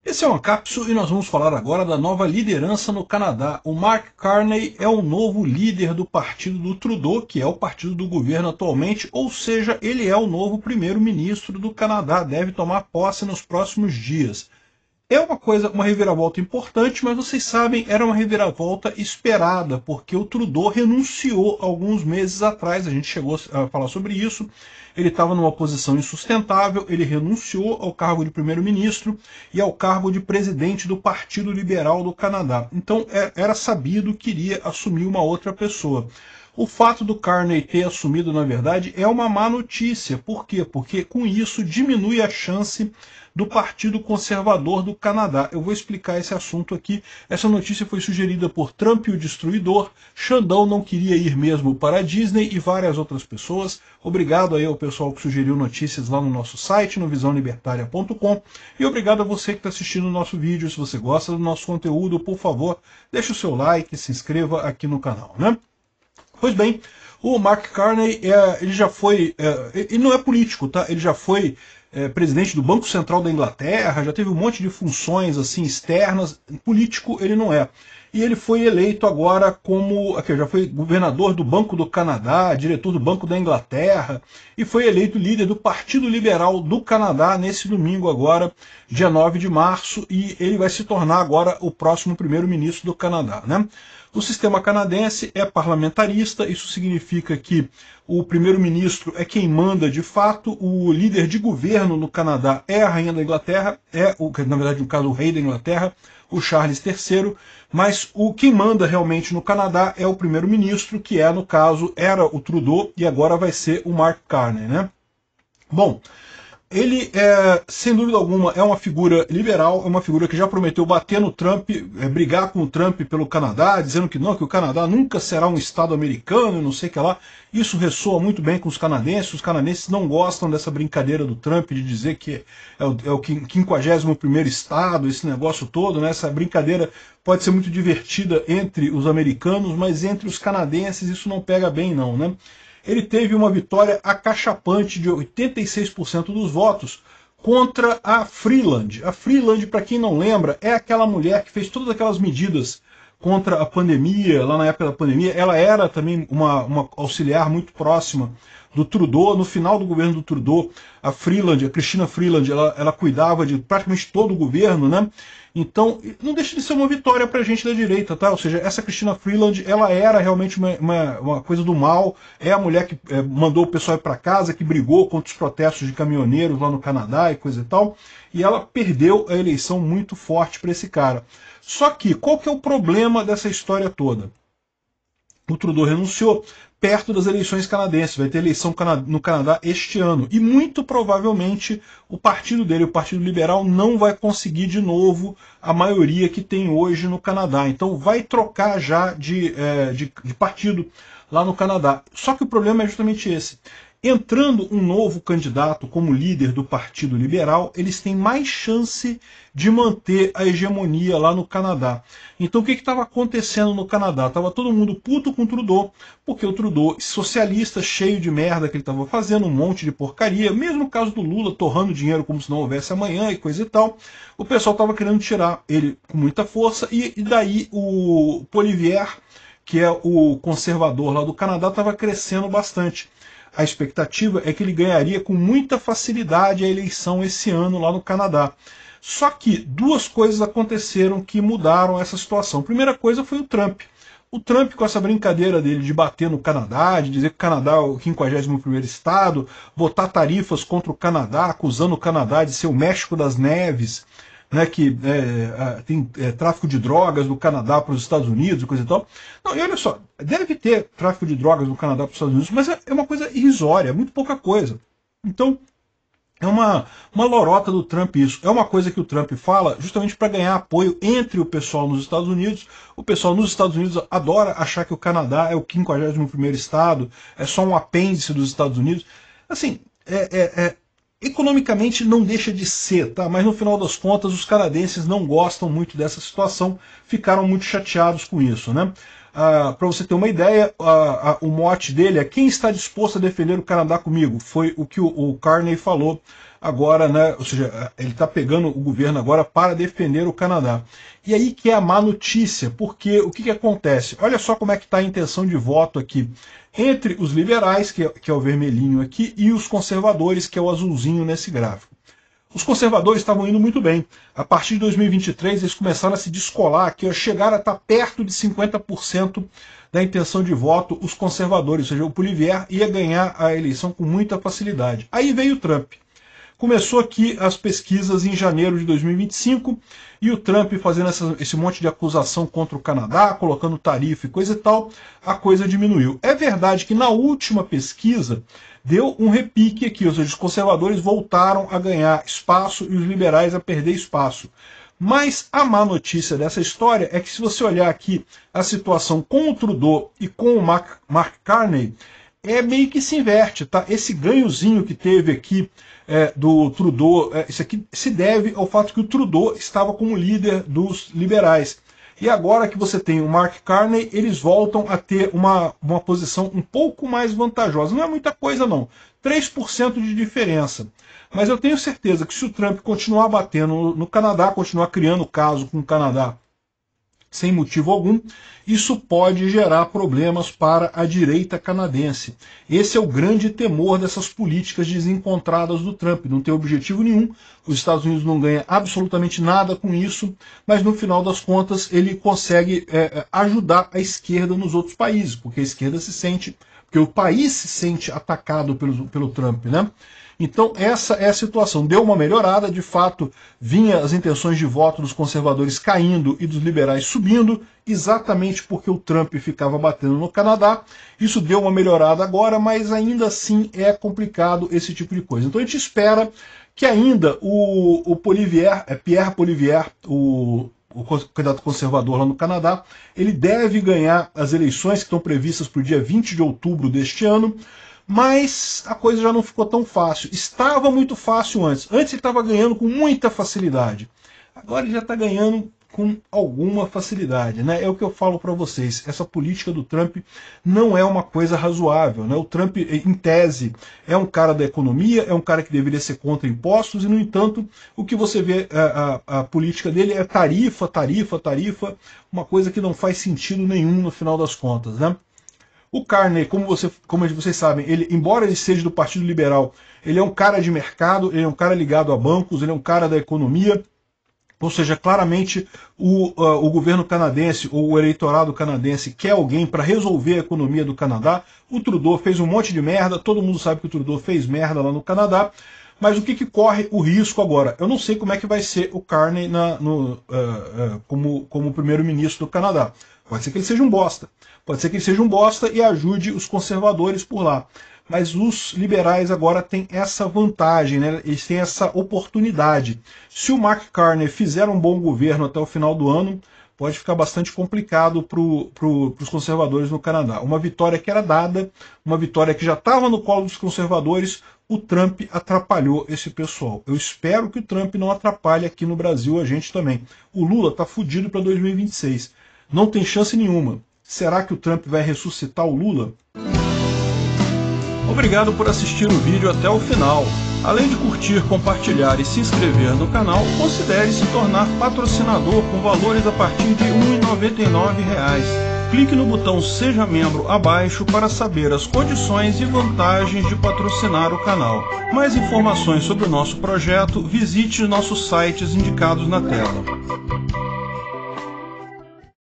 Esse é o Ancapsu e nós vamos falar agora da nova liderança no Canadá. O Mark Carney é o novo líder do partido do Trudeau, que é o partido do governo atualmente, ou seja, ele é o novo primeiro-ministro do Canadá, deve tomar posse nos próximos dias. É uma reviravolta importante, mas vocês sabem, era uma reviravolta esperada, porque o Trudeau renunciou alguns meses atrás, a gente chegou a falar sobre isso, ele estava numa posição insustentável, ele renunciou ao cargo de primeiro-ministro e ao cargo de presidente do Partido Liberal do Canadá. Então era sabido que iria assumir uma outra pessoa. O fato do Carney ter assumido, na verdade, é uma má notícia. Por quê? Porque com isso diminui a chance do Partido Conservador do Canadá. Eu vou explicar esse assunto aqui. Essa notícia foi sugerida por Trump e o Destruidor, Xandão não queria ir mesmo para a Disney e várias outras pessoas. Obrigado aí ao pessoal que sugeriu notícias lá no nosso site, no visãolibertaria.com. E obrigado a você que está assistindo o nosso vídeo. Se você gosta do nosso conteúdo, por favor, deixe o seu like, se inscreva aqui no canal, né? Pois bem, o Mark Carney, ele já foi, ele não é político, tá? Ele já foi presidente do Banco Central da Inglaterra, já teve um monte de funções assim externas, político ele não é. E ele foi eleito agora como, aqui, já foi governador do Banco do Canadá, diretor do Banco da Inglaterra, e foi eleito líder do Partido Liberal do Canadá nesse domingo agora, dia 9 de março, e ele vai se tornar agora o próximo primeiro-ministro do Canadá, né? O sistema canadense é parlamentarista, isso significa que o primeiro-ministro é quem manda de fato, o líder de governo no Canadá é a rainha da Inglaterra, na verdade, no caso, o rei da Inglaterra, o Charles III, mas quem manda realmente no Canadá é o primeiro-ministro, que no caso, era o Trudeau e agora vai ser o Mark Carney, né? Bom, ele, sem dúvida alguma, é uma figura liberal, é uma figura que já prometeu bater no Trump, brigar com o Trump pelo Canadá, dizendo que não, que o Canadá nunca será um Estado americano, não sei o que lá. Isso ressoa muito bem com os canadenses não gostam dessa brincadeira do Trump de dizer que é o 51º Estado, esse negócio todo, né? Essa brincadeira pode ser muito divertida entre os americanos, mas entre os canadenses isso não pega bem não, né? Ele teve uma vitória acachapante de 86% dos votos contra a Freeland. A Freeland, para quem não lembra, é aquela mulher que fez todas aquelas medidas contra a pandemia, lá na época da pandemia. Ela era também uma auxiliar muito próxima do Trudeau. No final do governo do Trudeau, a Chrystia Freeland, ela cuidava de praticamente todo o governo, né? Então, não deixa de ser uma vitória para a gente da direita, tá? Ou seja, essa Chrystia Freeland, ela era realmente uma coisa do mal, é a mulher que mandou o pessoal ir para casa, que brigou contra os protestos de caminhoneiros lá no Canadá e coisa e tal, e ela perdeu a eleição muito forte para esse cara. Só que, qual que é o problema dessa história toda? O Trudeau renunciou perto das eleições canadenses, vai ter eleição no Canadá este ano, e muito provavelmente o partido dele, o Partido Liberal, não vai conseguir de novo a maioria que tem hoje no Canadá. Então vai trocar já de partido lá no Canadá. Só que o problema é justamente esse. Entrando um novo candidato como líder do Partido Liberal, eles têm mais chance de manter a hegemonia lá no Canadá. Então o que estava acontecendo no Canadá? Estava todo mundo puto com o Trudeau, porque o Trudeau, socialista, cheio de merda que ele estava fazendo, um monte de porcaria, mesmo no caso do Lula, torrando dinheiro como se não houvesse amanhã e coisa e tal, o pessoal estava querendo tirar ele com muita força, e daí o Poilievre, que é o conservador lá do Canadá, estava crescendo bastante. A expectativa é que ele ganharia com muita facilidade a eleição esse ano lá no Canadá. Só que duas coisas aconteceram que mudaram essa situação. A primeira coisa foi o Trump. O Trump, com essa brincadeira dele de bater no Canadá, de dizer que o Canadá é o 51º Estado, botar tarifas contra o Canadá, acusando o Canadá de ser o México das Neves, né, que tem tráfico de drogas do Canadá para os Estados Unidos e coisa e tal. Não, e olha só, deve ter tráfico de drogas do Canadá para os Estados Unidos, mas é uma coisa irrisória, é muito pouca coisa. Então, é uma lorota do Trump isso. É uma coisa que o Trump fala justamente para ganhar apoio entre o pessoal nos Estados Unidos. O pessoal nos Estados Unidos adora achar que o Canadá é o 51º Estado, é só um apêndice dos Estados Unidos. Assim, economicamente não deixa de ser, tá? Mas no final das contas os canadenses não gostam muito dessa situação, ficaram muito chateados com isso, né? Para você ter uma ideia, o mote dele é: quem está disposto a defender o Canadá comigo? Foi o que o Carney falou agora, né, ou seja, ele está pegando o governo agora para defender o Canadá. E aí que é a má notícia, porque o que acontece? Olha só como é que está a intenção de voto aqui entre os liberais, que é o vermelhinho aqui, e os conservadores, que é o azulzinho nesse gráfico. Os conservadores estavam indo muito bem. A partir de 2023, eles começaram a se descolar aqui, chegaram a estar perto de 50% da intenção de voto, os conservadores, ou seja, o Poilievre ia ganhar a eleição com muita facilidade. Aí veio o Trump. Começou aqui as pesquisas em janeiro de 2025, e o Trump fazendo esse monte de acusação contra o Canadá, colocando tarifa e coisa e tal, a coisa diminuiu. É verdade que na última pesquisa deu um repique aqui, ou seja, os conservadores voltaram a ganhar espaço e os liberais a perder espaço. Mas a má notícia dessa história é que se você olhar aqui a situação com o Trudeau e com o Mark Carney, é meio que se inverte, tá? Esse ganhozinho que teve aqui do Trudeau, isso aqui se deve ao fato que o Trudeau estava como líder dos liberais. E agora que você tem o Mark Carney, eles voltam a ter uma posição um pouco mais vantajosa. Não é muita coisa não, 3% de diferença. Mas eu tenho certeza que se o Trump continuar batendo no Canadá, continuar criando caso com o Canadá sem motivo algum, isso pode gerar problemas para a direita canadense. Esse é o grande temor dessas políticas desencontradas do Trump. Não tem objetivo nenhum, os Estados Unidos não ganham absolutamente nada com isso, mas no final das contas ele consegue ajudar a esquerda nos outros países, porque a esquerda se sente, porque o país se sente atacado pelo Trump, né? Então essa é a situação. Deu uma melhorada, de fato, vinha as intenções de voto dos conservadores caindo e dos liberais subindo, exatamente porque o Trump ficava batendo no Canadá. Isso deu uma melhorada agora, mas ainda assim é complicado esse tipo de coisa. Então a gente espera que ainda o Pierre Poilievre, o candidato conservador lá no Canadá, ele deve ganhar as eleições que estão previstas para o dia 20 de outubro deste ano, mas a coisa já não ficou tão fácil. Estava muito fácil antes. Antes ele estava ganhando com muita facilidade. Agora ele já está ganhando com alguma facilidade, né? É o que eu falo para vocês. Essa política do Trump não é uma coisa razoável, né? O Trump, em tese, é um cara da economia, é um cara que deveria ser contra impostos, e, no entanto, o que você vê, a política dele é tarifa, tarifa, tarifa, uma coisa que não faz sentido nenhum no final das contas, né? O Carney, como vocês sabem, ele, embora ele seja do Partido Liberal, ele é um cara de mercado, ele é um cara ligado a bancos, ele é um cara da economia, ou seja, claramente o governo canadense, ou o eleitorado canadense, quer alguém para resolver a economia do Canadá. O Trudeau fez um monte de merda, todo mundo sabe que o Trudeau fez merda lá no Canadá, mas o que corre o risco agora? Eu não sei como é que vai ser o Carney como primeiro-ministro do Canadá. Pode ser que ele seja um bosta. Pode ser que ele seja um bosta e ajude os conservadores por lá. Mas os liberais agora têm essa vantagem, né? Eles têm essa oportunidade. Se o Mark Carney fizer um bom governo até o final do ano, pode ficar bastante complicado para os conservadores no Canadá. Uma vitória que era dada, uma vitória que já estava no colo dos conservadores, o Trump atrapalhou esse pessoal. Eu espero que o Trump não atrapalhe aqui no Brasil a gente também. O Lula está fudido para 2026. Não tem chance nenhuma. Será que o Trump vai ressuscitar o Lula? Obrigado por assistir o vídeo até o final. Além de curtir, compartilhar e se inscrever no canal, considere se tornar patrocinador com valores a partir de R$ 1,99. Clique no botão Seja Membro abaixo para saber as condições e vantagens de patrocinar o canal. Mais informações sobre o nosso projeto, visite nossos sites indicados na tela.